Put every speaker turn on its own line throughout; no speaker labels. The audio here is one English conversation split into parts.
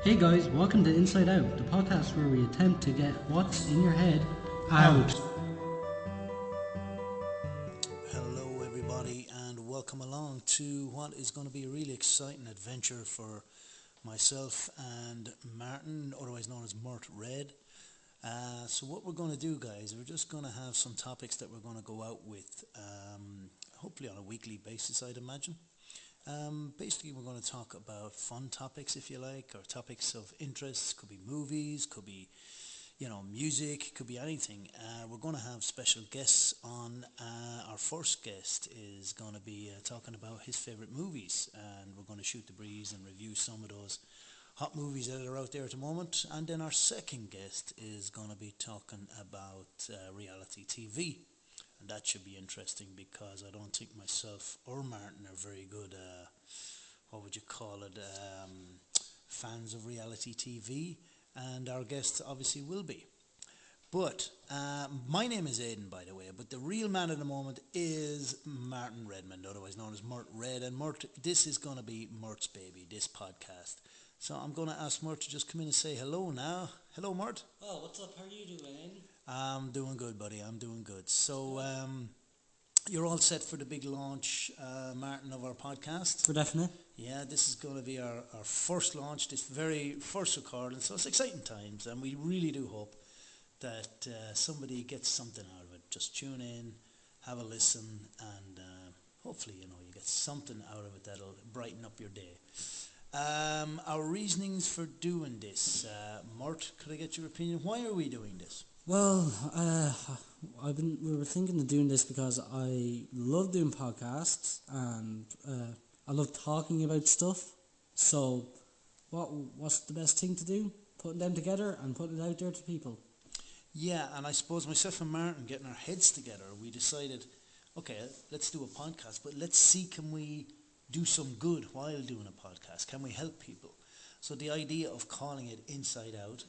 Hey guys, welcome to Inside Out, the podcast where we attempt to get what's in your head out.
Hello, everybody, and welcome along to what is going to be a really exciting adventure for myself and Martin, otherwise known as Murt Red. So what we're going to do, guys, we're just going to have some topics that we're going to go out with, hopefully on a weekly basis, I'd imagine. Basically, we're going to talk about fun topics, if you like, or topics of interest. Could be movies, could be, music, could be anything. We're going to have special guests on. Our first guest is going to be talking about his favourite movies, and we're going to shoot the breeze and review some of those hot movies that are out there at the moment. And then our second guest is going to be talking about reality TV. And that should be interesting because I don't think myself or Martin are very good, fans of reality TV. And our guest obviously will be. But my name is Aidan, by the way, but the real man at the moment is Martin Redmond, otherwise known as Murt Red. And Murt, this is going to be Murt's baby, this podcast. So I'm going to ask Murt to just come in and say hello now. Hello, Murt.
Oh, what's up? How are you doing?
I'm doing good, buddy. I'm doing good. So you're all set for the big launch, Martin, of our podcast?
For definite.
Yeah, this is going to be our first launch, this very first recording. So it's exciting times, and we really do hope that somebody gets something out of it. Just tune in, have a listen, and hopefully, you get something out of it that'll brighten up your day. Our reasonings for doing this, Murt, could I get your opinion? Why are we doing this?
Well, we were thinking of doing this because I love doing podcasts and I love talking about stuff. So, what's the best thing to do? Putting them together and putting it out there to people.
Yeah, and I suppose myself and Martin getting our heads together, we decided, okay, let's do a podcast, but let's see, can we do some good while doing a podcast? Can we help people? So the idea of calling it Inside Out,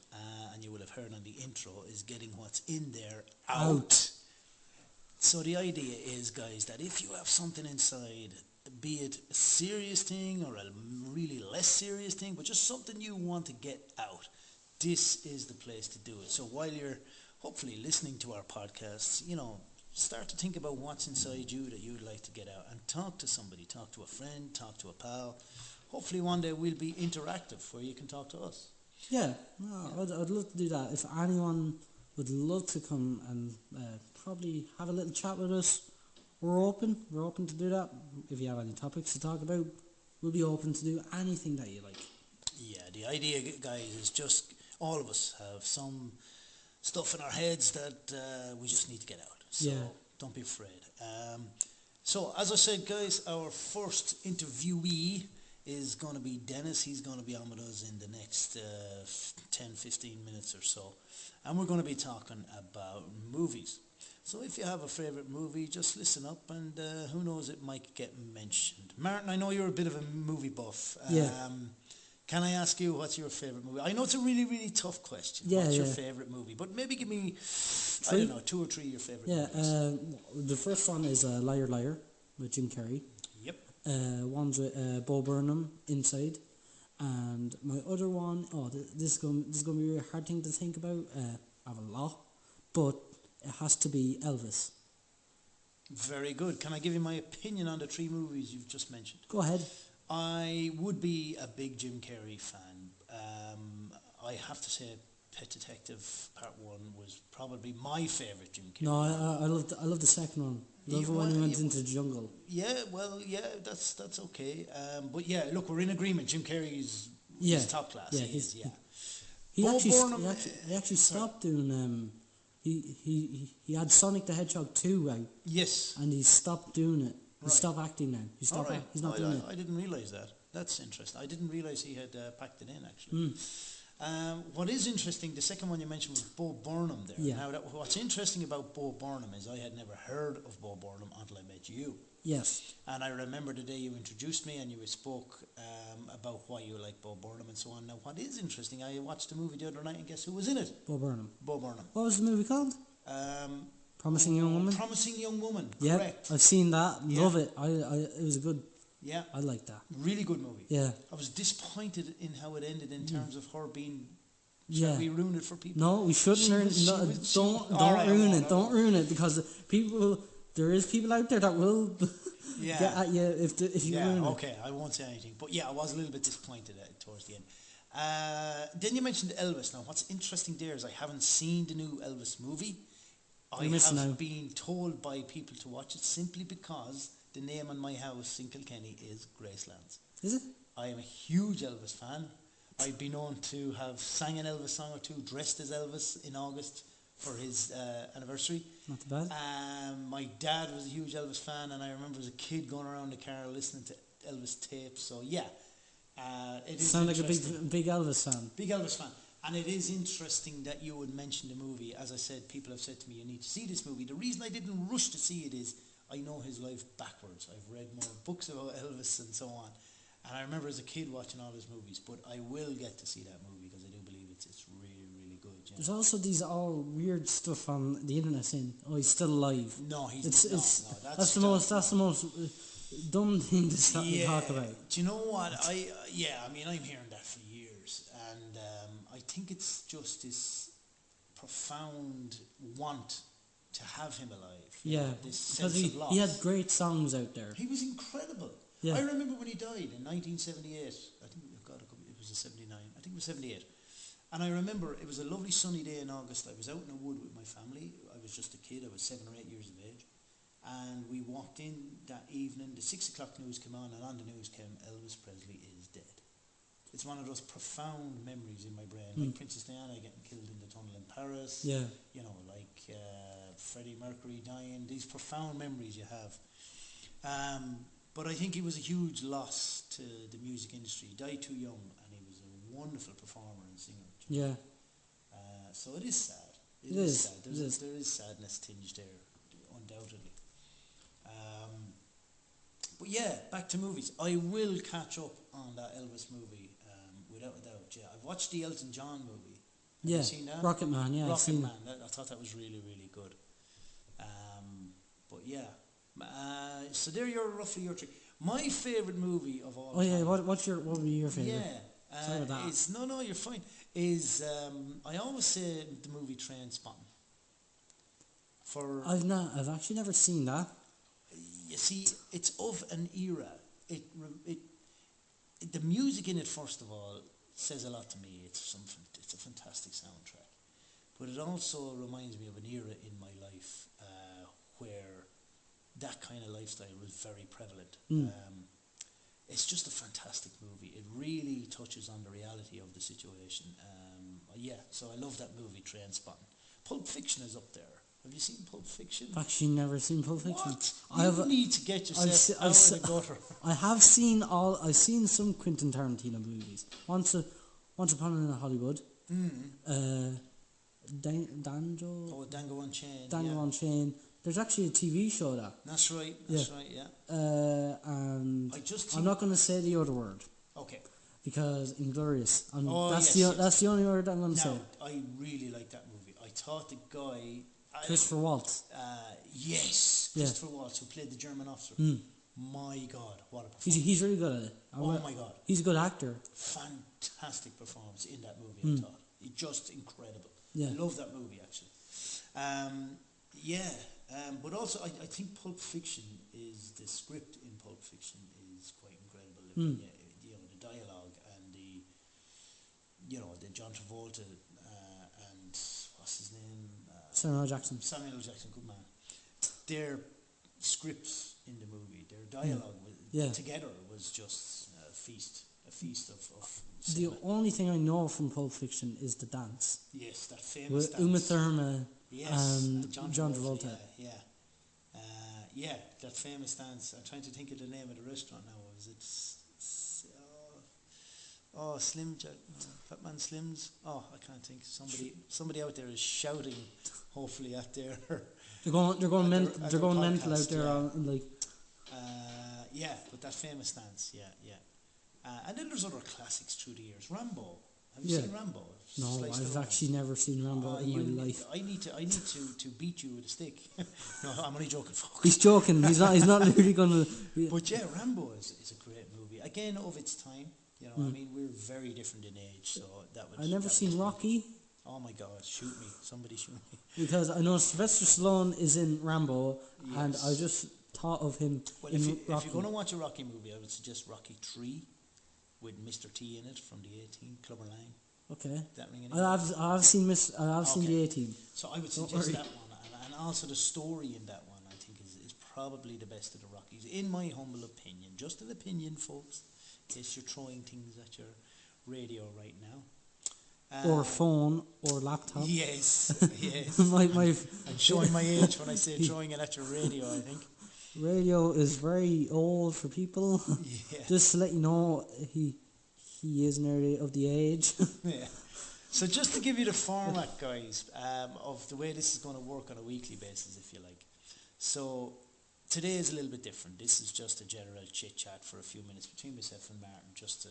and you will have heard on the intro, is getting what's in there out. So the idea is, guys, that if you have something inside, be it a serious thing or a really less serious thing, but just something you want to get out, this is the place to do it. So while you're hopefully listening to our podcasts, start to think about what's inside you that you'd like to get out, and talk to somebody, talk to a friend, talk to a pal. Hopefully one day we'll be interactive where you can talk to us.
Yeah, I'd love to do that. If anyone would love to come and probably have a little chat with us, we're open to do that. If you have any topics to talk about, we'll be open to do anything that you like.
Yeah, the idea, guys, is just all of us have some stuff in our heads that we just need to get out. So don't be afraid. So as I said, guys, our first interviewee is going to be Dennis. He's going to be on with us in the next 10-15 minutes or so. And we're going to be talking about movies. So if you have a favourite movie, just listen up, and who knows, it might get mentioned. Martin, I know you're a bit of a movie buff. Can I ask you, what's your favourite movie? I know it's a really, really tough question. What's your favourite movie? But maybe give me, I don't know, 2 or 3 of your favourite movies.
The first one is Liar Liar with Jim Carrey.
Yep.
One's with Bo Burnham, Inside. And my other one, this is going to be a really hard thing to think about. I have a lot. But it has to be Elvis.
Very good. Can I give you my opinion on the 3 movies you've just mentioned?
Go ahead.
I would be a big Jim Carrey fan. I have to say Pet Detective Part 1 was probably my favourite Jim Carrey.
No, I love the second one. Love when he went into the jungle.
Yeah, well, yeah, that's okay. But yeah, look, we're in agreement. Jim Carrey is top class.
Yeah, he actually stopped doing. He had Sonic the Hedgehog 2 out.
Yes.
And he stopped doing it. He stopped acting now. He's not doing it.
I didn't realise that. That's interesting. I didn't realise he had packed it in, actually. What is interesting, the second one you mentioned was Bo Burnham there.
Yeah.
Now, what's interesting about Bo Burnham is I had never heard of Bo Burnham until I met you.
Yes.
And I remember the day you introduced me and you spoke about why you like Bo Burnham and so on. Now, what is interesting, I watched the movie the other night and guess who was in it?
Bo Burnham.
Bo Burnham.
What was the movie called? Promising Young Woman.
Promising Young Woman.
Yeah,
Correct.
I've seen that. Love it. It was a good
Yeah.
I like that.
Really good movie.
Yeah.
I was disappointed in how it ended in terms of her being.
Yeah.
Shall we ruin it for people?
No, we shouldn't. Don't ruin it. Don't ruin it, because people. There is people out there that will
Yeah.
get at you if you ruin it.
Okay, I won't say anything. But yeah, I was a little bit disappointed towards the end. Then you mentioned Elvis. Now, what's interesting there is I haven't seen the new Elvis movie. I have been told by people to watch it simply because the name on my house in Kilkenny is Gracelands.
Is it?
I am a huge Elvis fan. I've been known to have sang an Elvis song or two, dressed as Elvis in August for his anniversary.
Not too bad.
My dad was a huge Elvis fan, and I remember as a kid going around the car listening to Elvis tapes. So yeah, it is.
Sound like a big Elvis fan.
Big Elvis fan, and it is interesting that you would mention the movie. As I said, people have said to me, "You need to see this movie." The reason I didn't rush to see it is I know his life backwards. I've read more books about Elvis and so on. And I remember as a kid watching all his movies, but I will get to see that movie because I do believe it's really, really good. You know?
There's also these all weird stuff on the internet saying, "Oh, he's still alive."
No, he's
not. That's the most dumb thing to talk about.
Do you know what? I mean, I'm hearing that for years, and I think it's just this profound want to have him alive.
Yeah,
because
he had great songs out there.
He was incredible. Yeah. I remember when he died in 1978. I think it was a 79. I think it was 78. And I remember it was a lovely sunny day in August. I was out in the wood with my family. I was just a kid. I was 7 or 8 years of age. And we walked in that evening. The 6 o'clock news came on, and on the news came Elvis Presley is dead. It's one of those profound memories in my brain, like Princess Diana getting killed in the tunnel in Paris.
Yeah.
You know, like Freddie Mercury dying. These profound memories you have. But I think he was a huge loss to the music industry. He died too young, and he was a wonderful performer and singer.
Yeah.
So it is sad.
It is
sad. There is sadness tinged there, undoubtedly. But yeah, back to movies. I will catch up on that Elvis movie, without a doubt. Yeah, I've watched the Elton John movie. Have you seen that?
Rocket Man. Yeah,
Rocket Man. I thought that was really, really good. But yeah. So there roughly your trick. My favourite movie of all time.
Oh yeah, what would be your favourite?
Yeah.
Sorry about that.
No, you're fine. Is I always say the movie Trainspotting.
I've actually never seen that.
You see, it's of an era. The music in it, first of all, says a lot to me. It's a fantastic soundtrack, but it also reminds me of an era in my life where that kind of lifestyle was very prevalent. It's just a fantastic movie. It really touches on the reality of the situation. So I love that movie, Trainspotting. Pulp Fiction is up there. Have you seen Pulp Fiction?
I've actually never seen Pulp Fiction.
What? You need to get yourself out of the gutter.
I've seen some Quentin Tarantino movies. Once Upon a Hollywood.
Django Unchained.
Django Unchained. There's actually a TV show that.
That's right. Yeah.
And I'm not going to say the other word.
Okay.
Because Inglorious. That's the only word I'm going to say.
I really like that movie. I thought the guy...
Christopher Waltz.
Yes. Christopher Waltz, who played the German officer. My God, what a performance.
He's really good at it.
Oh my God.
He's a good actor.
Fantastic performance in that movie, I thought. Just incredible.
Yeah.
I love that movie, actually. But also, I think Pulp Fiction the script in Pulp Fiction is quite incredible. The dialogue and the John Travolta and what's his name?
Samuel L. Jackson.
Good man. Their scripts in the movie, their dialogue together was just a feast of cinema.
The only thing I know from Pulp Fiction is the dance.
Yes, that famous dance.
Uma Thurman
and
John Travolta.
That famous dance. I'm trying to think of the name of the restaurant now. Was it Slim Jack, Fatman Slims? Oh, I can't think. Somebody out there is shouting. Hopefully, at their
they're going mental out there. But
that famous dance. And then there's other classics through the years. Rambo. Have you
Yeah.
seen Rambo?
No,
Sliced
I've
Stallone.
actually never seen Rambo in my life.
I need to beat you with a stick. No, I'm only joking, folks.
He's joking. He's not. He's not really gonna.
But yeah, Rambo is a great movie. Again, of its time. You know, I mean, we're very different in age, so that would.
I never
that
seen
would-
Rocky
Oh my God! Shoot me! Somebody shoot me!
because I know Sylvester Stallone is in Rambo, and
Yes.
I just thought of him
Well,
in
if
Rocky.
you're going to watch a Rocky movie, I would suggest Rocky 3 with Mr. T in it from the A-Team, Clubber Lang.
Okay.
That ring any
I've seen I've seen the
Okay.
A-Team.
So I would
Don't
suggest
worry.
that one, and also the story in that one, I think, is probably the best of the Rockies, in my humble opinion. Just an opinion, folks, in case you're throwing things at your radio right now.
Or phone or laptop.
Yes, yes.
my
I'm showing my age when I say throwing it at your radio, I think.
radio is very old for people.
Yeah.
Just to let you know, he is nearly of the age.
Yeah. So just to give you the format, guys, of the way this is going to work on a weekly basis, if you like. So today is a little bit different. This is just a general chit-chat for a few minutes between myself and Martin, just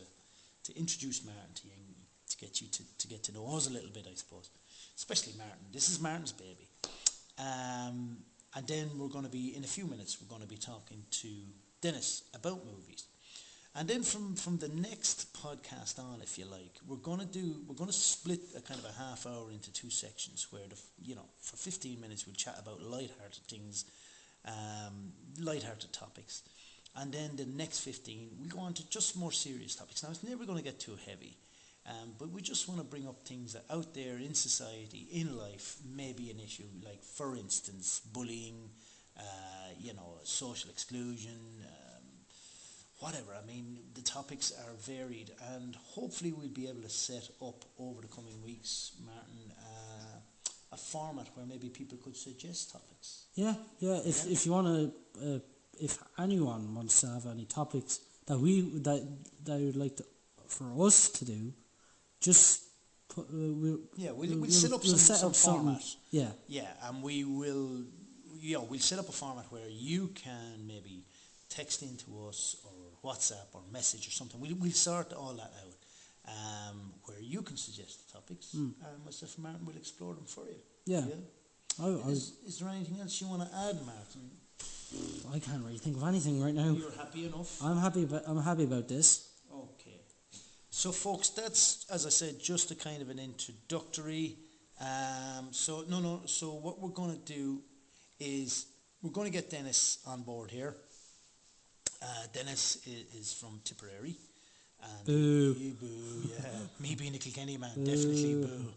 to introduce Martin to you, and to get you to get to know us a little bit, I suppose. Especially Martin. This is Martin's baby. And then we're going to be, in a few minutes, we're going to be talking to Dennis about movies. And then from the next podcast on, if you like, we're going to split a kind of a half hour into two sections where, for 15 minutes we'll chat about light-hearted things, light-hearted topics. And then the next 15, we'll go on to just more serious topics. Now, it's never going to get too heavy, but we just want to bring up things that out there in society, in life, may be an issue, like, for instance, bullying, social exclusion, whatever. I mean, the topics are varied, and hopefully we'll be able to set up over the coming weeks, Martin, a format where maybe people could suggest topics.
Yeah. If you want to, if anyone wants to have any topics that would like for us to do, just put.
We'll set up some format.
Yeah.
Yeah, and we'll set up a format where you can maybe text into us or WhatsApp or message or something. We'll sort all that out, where you can suggest the topics, and myself and Martin will explore them for you.
Yeah.
Is there anything else you want to add, Martin?
I can't really think of anything right now.
You're happy enough?
I'm happy about this.
Okay. So, folks, that's, as I said, just a kind of an introductory. So what we're going to do is we're going to get Dennis on board here. Dennis is from Tipperary. And
Boo.
Boo, yeah. Me being a Kilkenny man, definitely boo.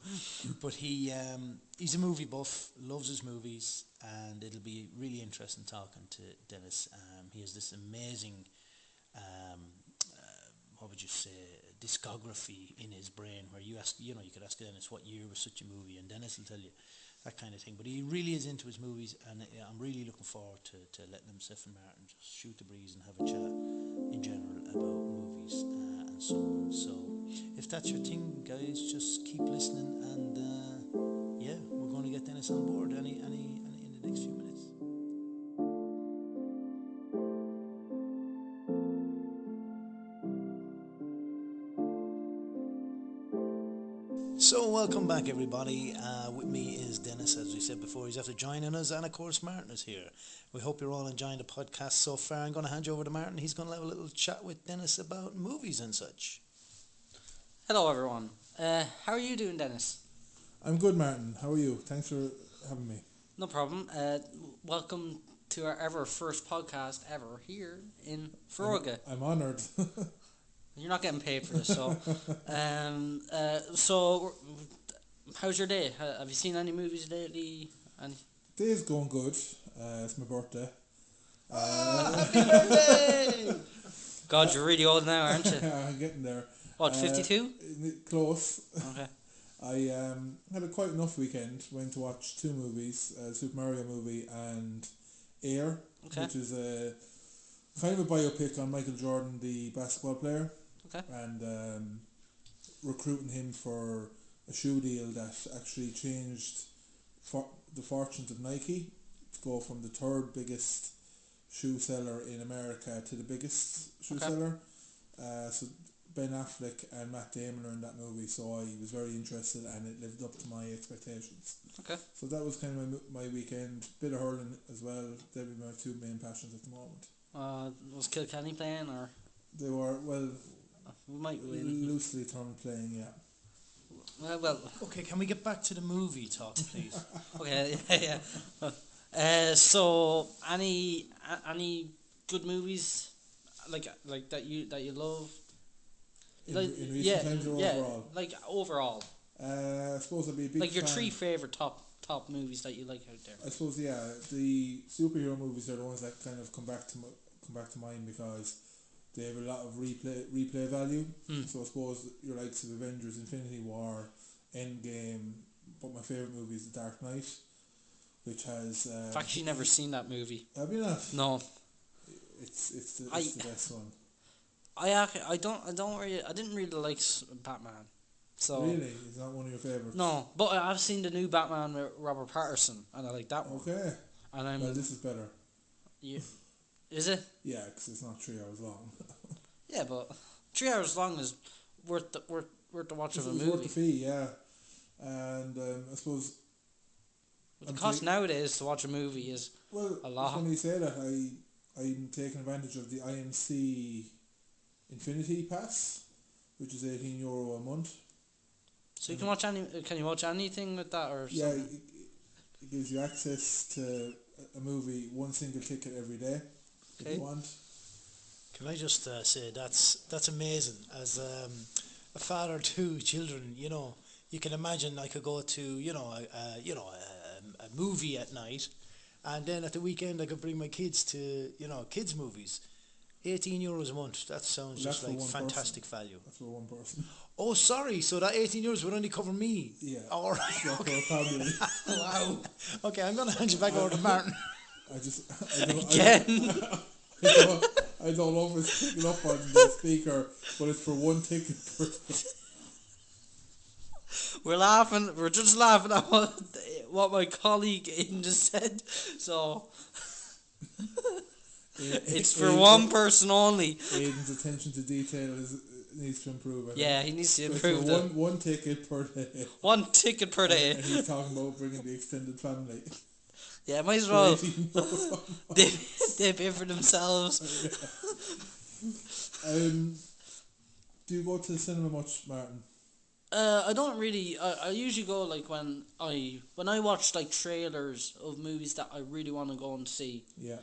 But he's a movie buff, loves his movies, and it'll be really interesting talking to Dennis. He has this amazing, what would you say, discography in his brain, where you could ask Dennis what year was such a movie, and Dennis will tell you that kind of thing. But he really is into his movies, and I'm really looking forward to letting himself and Martin just shoot the breeze and have a chat in general about movies and so on. So if that's your thing, guys, just keep listening, and we're going to get Dennis on board in the next few minutes. So welcome back, everybody. With me is Dennis, as we said before. He's after joining us, and of course Martin is here. We hope you're all enjoying the podcast so far. I'm going to hand you over to Martin. He's going to have a little chat with Dennis about movies and such.
Hello, everyone. How are you doing, Dennis?
I'm good, Martin. How are you? Thanks for having me.
No problem. Welcome to our first podcast ever here in Feroga.
I'm honoured.
You're not getting paid for this, so. So, how's your day? Have you seen any movies lately?
Day's going good. It's my birthday.
Happy birthday!
God, you're really old now, aren't you?
I'm getting there.
What, 52?
Close.
Okay.
I had a quite enough weekend. Went to watch two movies, a Super Mario movie and Air, which is a kind of a biopic on Michael Jordan, the basketball player.
Okay.
And recruiting him for a shoe deal that actually changed the fortunes of Nike to go from the third biggest shoe seller in America to the biggest shoe seller. So Ben Affleck and Matt Damon are in that movie, so I was very interested and it lived up to my expectations.
Okay.
So that was kind of my weekend. Bit of hurling as well. They'd be my two main passions at the moment.
Was Kilkenny playing or?
They were, well,
We might win.
loosely termed playing, yeah.
Well.
Okay, can we get back to the movie talk, please?
Okay. Yeah. So any good movies like that you love?
In recent times or overall?
Like overall.
I suppose I'd be a big
Like your
fan.
3 favorite top movies that you like out there.
I suppose, yeah, the superhero movies are the ones that kind of come back to mind because they have a lot of replay value. So I suppose your likes of Avengers, Infinity War, Endgame, but my favourite movie is The Dark Knight, which has...
I've actually never seen that movie.
Have you not?
No.
It's the best one.
I didn't really like Batman. So
really? It's not one of your favourites?
No, but I've seen the new Batman with Robert Pattinson and I like that one.
Okay.
And
well, this is better.
Yeah. Is it?
Yeah, because it's not 3 hours long.
Yeah, but 3 hours long is worth the watch of a movie.
It's worth the fee, yeah. And I suppose...
But the cost nowadays to watch a movie is a lot.
Well, when you say that, I'm taking advantage of the IMC Infinity Pass, which is €18 a month.
So you can watch Can you watch anything with that or
yeah,
something?
It gives you access to a movie, one single ticket every day, if you want.
Can I just say that's amazing. As a father to children, you can imagine I could go to a movie at night, and then at the weekend I could bring my kids to kids movies. €18 a month. That sounds just like fantastic value.
That's for one person.
Oh, sorry. So that €18 would only cover me.
Yeah.
All right.
Okay. Probably.
Wow. Okay, I'm gonna hand you back over to Martin.
I don't know if it's picking up on the speaker, but it's for one ticket per day.
We're just laughing at what my colleague Aidan just said. So it's for one person only.
Aidan's attention to detail needs to improve.
Yeah, he needs to improve.
So one ticket per day.
One ticket per day.
And he's talking about bringing the extended family.
Yeah, might as well. They pay for themselves.
Do you go to the cinema much, Martin?
I don't really. I usually go like when I watch like trailers of movies that I really want to go and see.
Yeah.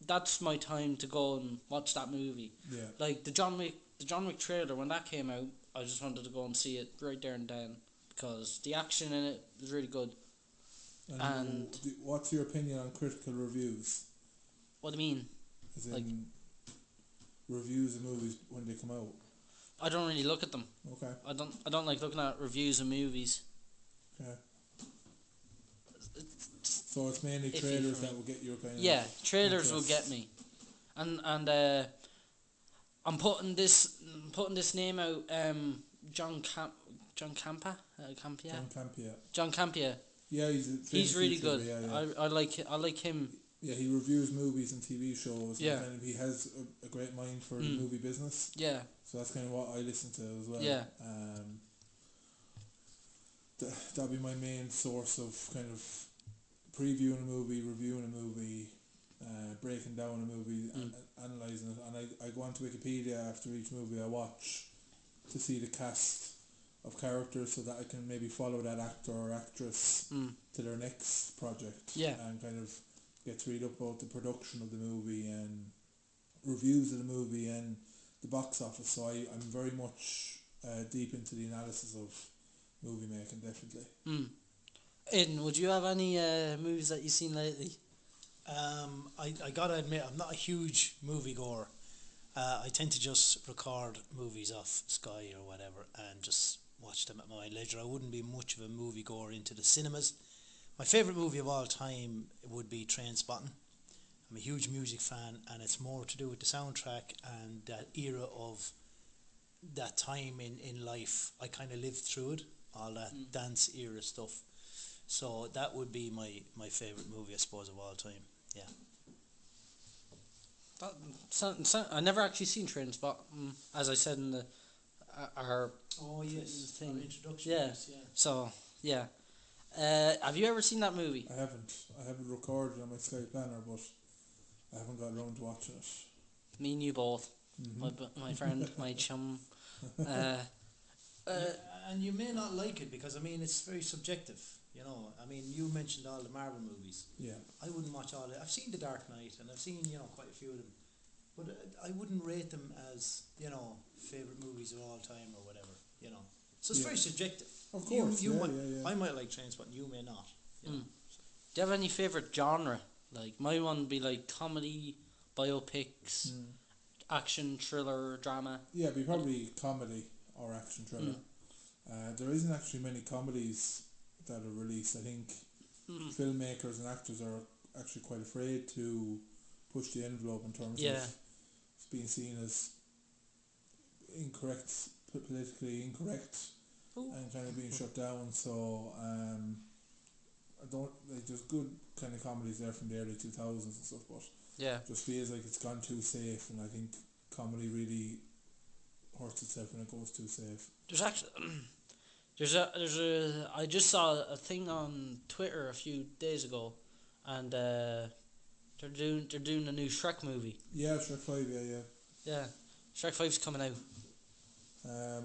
That's my time to go and watch that movie.
Yeah.
Like the John Wick trailer, when that came out, I just wanted to go and see it right there and then because the action in it was really good. And
what's your opinion on critical reviews?
What do you mean?
As in reviews of movies when they come out.
I don't really look at them.
Okay.
I don't like looking at reviews of movies.
Okay. So it's mainly trailers that will get your kind of...
Yeah, trailers will get me. And I'm putting this name out, John Campia. John Campia.
Yeah,
he's really good.
Yeah.
I like him.
Yeah, he reviews movies and TV shows.
Yeah.
And kind of he has a great mind for the movie business.
Yeah.
So that's kind of what I listen to as well.
Yeah.
That'll be my main source of kind of previewing a movie, reviewing a movie, breaking down a movie, analysing it. And I go onto Wikipedia after each movie I watch to see the cast of characters so that I can maybe follow that actor or actress to their next project.
Yeah.
And kind of get to read up about the production of the movie and reviews of the movie and the box office. So I'm very much deep into the analysis of movie making, definitely.
Aidan, would you have any movies that you've seen lately?
I gotta admit, I'm not a huge movie goer. I tend to just record movies off Sky or whatever and just watch them at my leisure. I wouldn't be much of a movie goer into the cinemas. My favourite movie of all time would be Trainspotting. I'm a huge music fan, and it's more to do with the soundtrack and that era of that time in life. I kind of lived through it, all that dance era stuff. So that would be my favourite movie, I suppose, of all time. Yeah.
I never actually seen Trainspotting. As I said our
Oh yes,
thing.
our introduction.
Yeah.
Yes, yeah.
So yeah. Have you ever seen that movie?
I haven't. I haven't recorded on my Skype planner, but I haven't got around to watching it.
Me and you both.
Mm-hmm.
My friend, my chum.
And you may not like it because I mean it's very subjective. You know, I mean you mentioned all the Marvel movies.
Yeah.
I wouldn't watch all it. I've seen The Dark Knight and I've seen quite a few of them, but I wouldn't rate them as favorite movies of all time or whatever. So it's very subjective.
Of course.
You might,
yeah.
I might like Trainspotting, you may not. You know.
Do you have any favorite genre? Like my one would be like comedy, biopics, action, thriller, drama.
Yeah, it'd be probably comedy or action thriller. There isn't actually many comedies that are released. I think filmmakers and actors are actually quite afraid to push the envelope in terms of being seen as incorrect, politically incorrect, and kind of being shut down. So I don't like. There's good kind of comedies there from the early 2000s and stuff, but just feels like it's gone too safe, and I think comedy really hurts itself when it goes too safe.
There's actually I just saw a thing on Twitter a few days ago, and they're doing a new Shrek movie.
Yeah, Shrek 5,
Yeah, Shrek 5's coming out.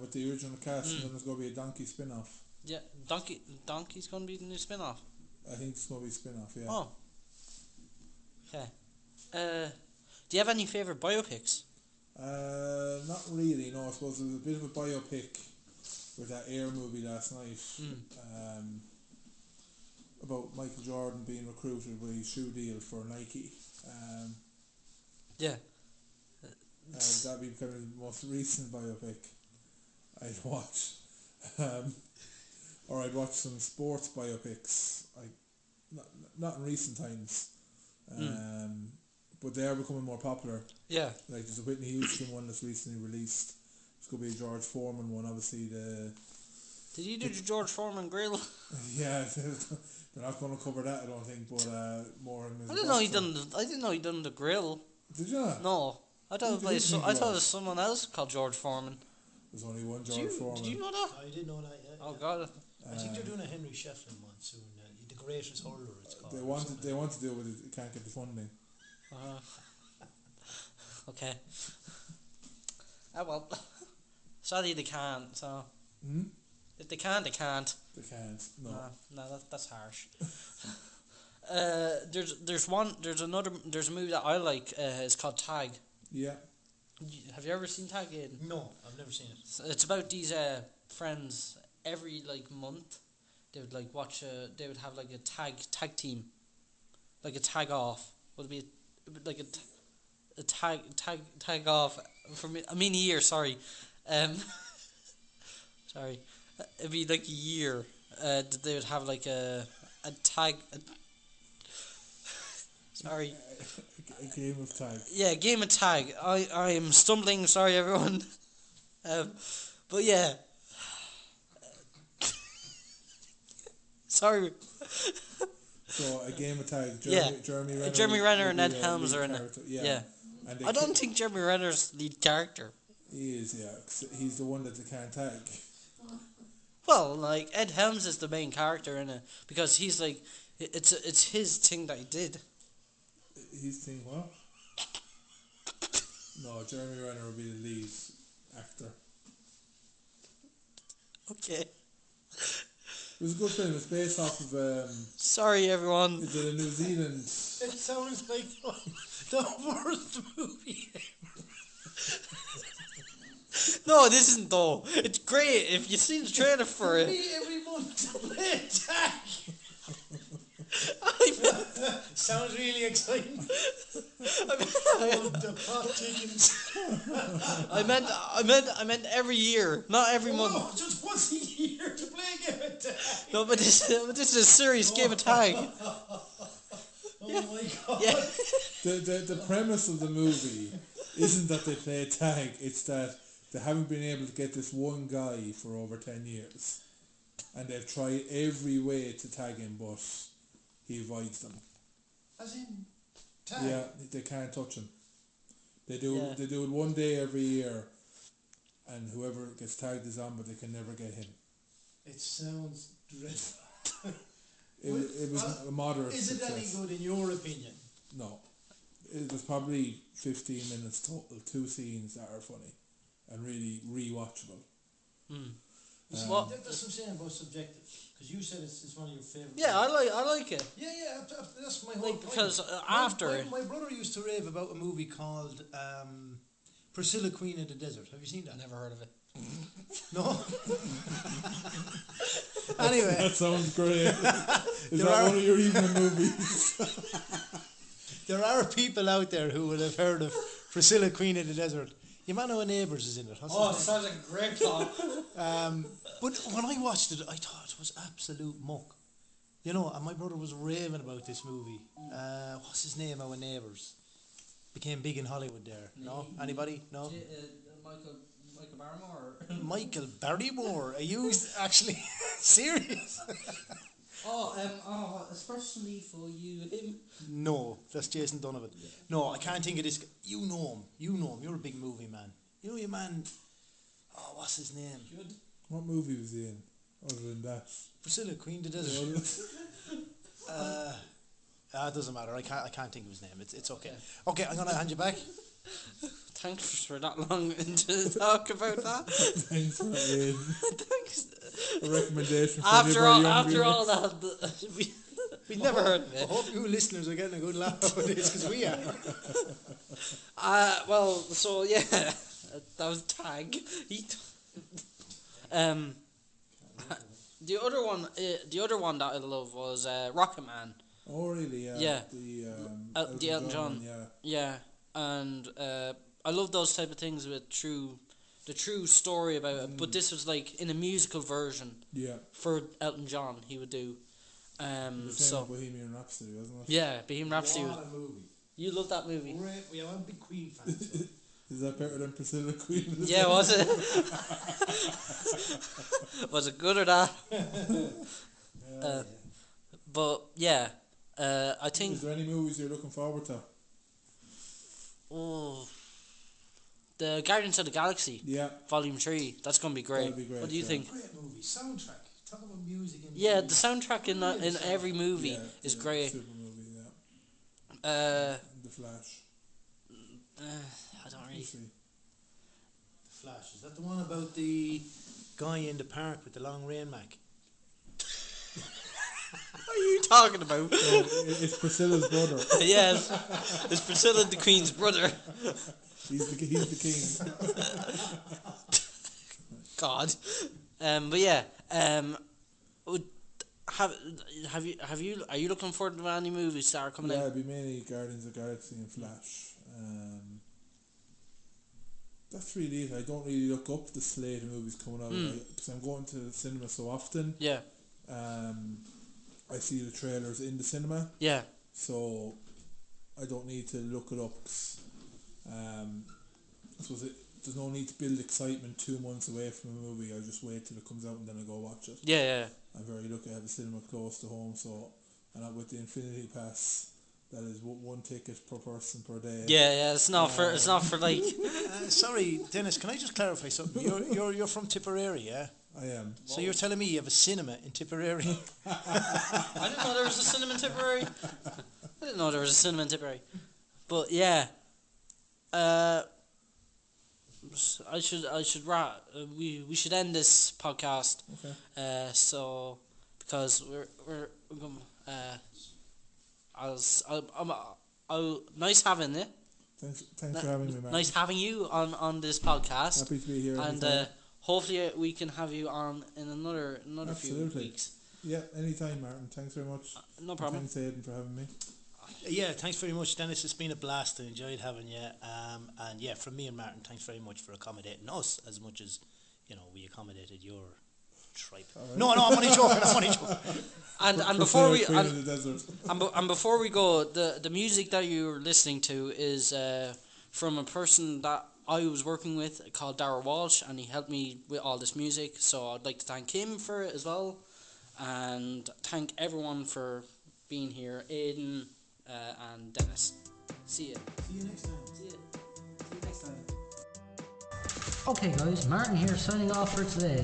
With the original cast, and then there's going to be a Donkey spin-off.
Yeah, Donkey's going to be the new spin-off.
I think it's going to be a spin-off, yeah.
Oh. Okay. Do you have any favourite biopics?
Not really, no. I suppose there was a bit of a biopic with that Air movie last night about Michael Jordan being recruited with his shoe deal for Nike.
Yeah.
That'd be kind of the most recent biopic I'd watch. Or I'd watch some sports biopics, not in recent times, but they are becoming more popular.
Yeah.
Like there's a Whitney Houston one that's recently released. There's going to be a George Foreman one, obviously.
Did you do the George Foreman grill?
Yeah, they're not going to cover that, I don't think, but more in his
I didn't know he done the grill.
Did you not?
No. I thought it was someone else called George Foreman.
There's only one George Foreman.
Did you know that?
I did know that, yeah.
Oh, God.
I think they're doing a Henry Shefflin one soon. The Greatest Hurler, it's called.
They want to do it, but it can't get the funding.
Okay. Well. Sadly they can't, so... If they can't, they can't.
They can't, no.
No, that's harsh. There's a movie that I like, it's called Tag.
Yeah.
Have you ever seen Tag, Aidan?
No, I've never seen it.
So it's about these friends. Every month they would they would have like a tag team, like a tag off. Would be a tag off for me. I mean a year. Sorry, sorry. It'd be like a year. That they would have like a tag. Sorry.
A game of tag.
Yeah, game of tag. I am stumbling. Sorry, everyone. But yeah. Sorry.
So a game of tag.
Jeremy Renner and Ed Helms are in it. Yeah. And I don't think Jeremy Renner's lead character.
He is, yeah. 'Cause he's the one that they can't tag.
Well, like Ed Helms is the main character in it because he's like, it's his thing that he did.
His thing, what? No, Jeremy Renner will be the lead actor.
Okay.
It was a good film. It's based off of
Sorry, everyone.
Is it a New Zealand?
It sounds like the worst movie ever.
No, it isn't though. It's great if you see the trailer for it.
Me every month to play tag. Sounds really exciting. The pot chickens.
I meant every year, not every month.
No, just once a year to play a game of tag.
No, but this is a serious game of tag.
Oh my God.
Yeah.
The premise of the movie isn't that they play tag, it's that they haven't been able to get this one guy for over 10 years. And they've tried every way to tag him, but he avoids them.
As in tag?
Yeah, they can't touch him. They do it one day every year. and whoever gets tagged is on, but they can never get him.
It sounds dreadful.
It was a moderate
Is it
success.
any good in your opinion?
No. It was probably 15 minutes total, 2 scenes that are funny and really rewatchable.
That's what I'm saying about subjective. Because you said it's one of your favourite.
Yeah, I like it.
Yeah, that's my whole
Like,
point.
because after
my brother used to rave about a movie called Priscilla, Queen of the Desert. Have you seen that?
never heard of it.
No. Anyway,
That sounds great. Is that one of your evening movies?
there are people out there who would have heard of Priscilla, Queen of the Desert. Your man who Neighbours is in it. What's his name?
Sounds like a great plot.
But when I watched it, I thought it was absolute muck. You know, and my brother was raving about this movie. What's his name, our Neighbours? Became big in Hollywood there. No? Anybody? No?
Michael Barrymore?
Michael Barrymore? Are you actually serious?
Especially for him.
No, that's Jason Donovan. No, I can't think of this. You know him. You're a big movie man. You know your man. Oh, what's his name?
Good.
What movie was he in, other than that?
Priscilla, Queen of the Desert. It doesn't matter. I can't think of his name. It's okay. Okay, I'm gonna hand you back.
Thanks for that long to talk about that.
Thanks for that.
Thanks.
A recommendation for
After
anybody
all that, we never heard of
I
it.
hope you listeners are getting a good laugh out of this because we are.
Well, so yeah, that was Tag. The other one that I love was Rocket Man.
Oh really?
Yeah.
The
Elton John.
Yeah.
Yeah, and I love those type of things with the true story about it. But this was like in a musical version.
Yeah.
For Elton John, he would do. So
Bohemian Rhapsody, wasn't it?
yeah, Bohemian Rhapsody.
What a movie.
You love that movie.
We are big Queen fans. So.
Is that better than Priscilla, Queen of the
Yeah, was it? Was it good or not? But yeah, I think.
Is there any movies you're looking forward to?
Oh, the Guardians of the Galaxy.
Yeah.
Volume 3. That's gonna be great.
That'll be great,
What do you
yeah.
think?
Great movie. Soundtrack. Talk about music in
Yeah, the
movies.
soundtrack in every movie is great.
Super movie, yeah. The Flash.
I don't really.
We'll see.
The Flash. Is that the one about the guy in the park with the long rain mac?
What are you talking about?
Oh, it's Priscilla's brother.
Yes, it's Priscilla the Queen's brother.
He's the king.
God, but yeah, are you looking forward to any movies that are coming
Yeah,
out?
it'd be mainly Guardians of the Galaxy and Flash. That's really it. I don't really look up the slate of movies coming out because I'm going to the cinema so often.
Yeah,
I see the trailers in the cinema,
yeah,
so I don't need to look it up. 'Cause, I suppose there's no need to build excitement 2 months away from a movie. I just wait till it comes out and then I go watch it.
yeah.
I'm very lucky I have a cinema close to home, so and with the Infinity Pass, that is one ticket per person per day.
Yeah. It's not for like.
Sorry, Dennis. Can I just clarify something? You're from Tipperary, yeah?
I am.
So you're telling me you have a cinema in Tipperary?
I didn't know there was a cinema in Tipperary. But yeah, we should end this podcast.
Okay.
So because we're nice having it.
Thanks for having me, man.
Nice having you on this podcast.
Happy to be here.
And hopefully we can have you on in another few weeks.
Yeah, anytime, Martin. Thanks very much.
No problem.
Thanks, Aidan, for having me.
Yeah, thanks very much, Dennis. It's been a blast. I enjoyed having you. And yeah, from me and Martin, thanks very much for accommodating us as much as we accommodated your tripe. Right. No, I'm only joking.
And before we and before we go, the music that you're listening to is from a person that I was working with called Dara Walsh, and he helped me with all this music. So I'd like to thank him for it as well, and thank everyone for being here, Aidan and Dennis. See you.
See you next time.
See you next time. Okay guys, Martin here signing off for today.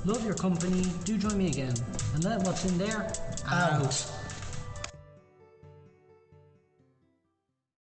Love your company, do join me again. And let what's in there out.